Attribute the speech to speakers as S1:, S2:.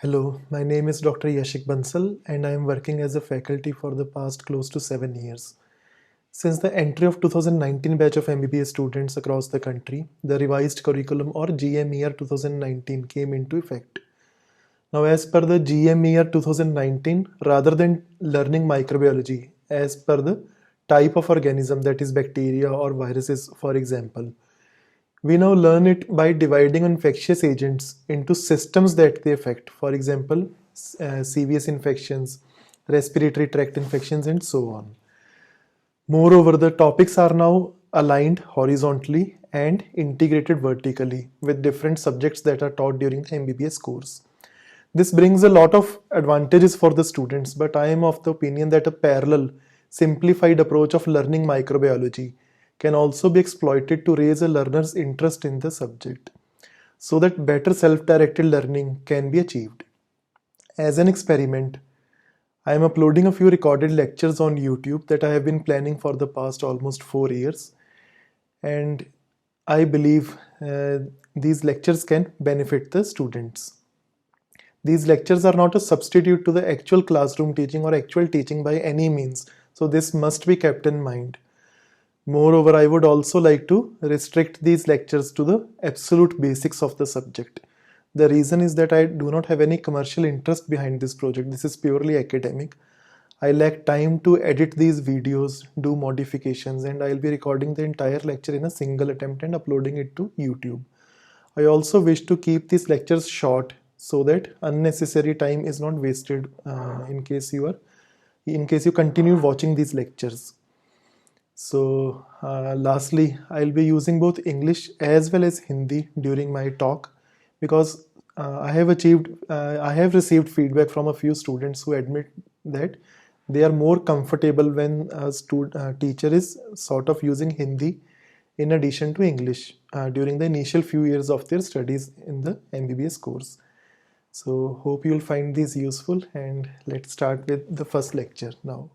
S1: Hello, my name is Dr. Yashik Bansal and I am working as a faculty for the past close to 7 years. Since the entry of 2019 batch of MBBS students across the country, the revised curriculum or GM year 2019 came into effect. Now as per the GM year 2019, rather than learning microbiology as per the type of organism, that is bacteria or viruses for example, we now learn it by dividing infectious agents into systems that they affect. For example, CVS infections, respiratory tract infections, and so on. Moreover, the topics are now aligned horizontally and integrated vertically with different subjects that are taught during the MBBS course. This brings a lot of advantages for the students, but I am of the opinion that a parallel, simplified approach of learning microbiology can also be exploited to raise a learner's interest in the subject so that better self-directed learning can be achieved. As an experiment, I am uploading a few recorded lectures on YouTube that I have been planning for the past almost 4 years, and I believe these lectures can benefit the students. These lectures are not a substitute to the actual classroom teaching or actual teaching by any means, so this must be kept in mind. Moreover, I would also like to restrict these lectures to the absolute basics of the subject. The reason is that I do not have any commercial interest behind this project. This is purely academic. I lack time to edit these videos, do modifications, and I'll be recording the entire lecture in a single attempt and uploading it to YouTube. I also wish to keep these lectures short so that unnecessary time is not wasted in case you continue watching these lectures. So lastly, I'll be using both English as well as Hindi during my talk because I have received feedback from a few students who admit that they are more comfortable when a teacher is sort of using Hindi in addition to English during the initial few years of their studies in the MBBS course. So hope you'll find these useful, and let's start with the first lecture now.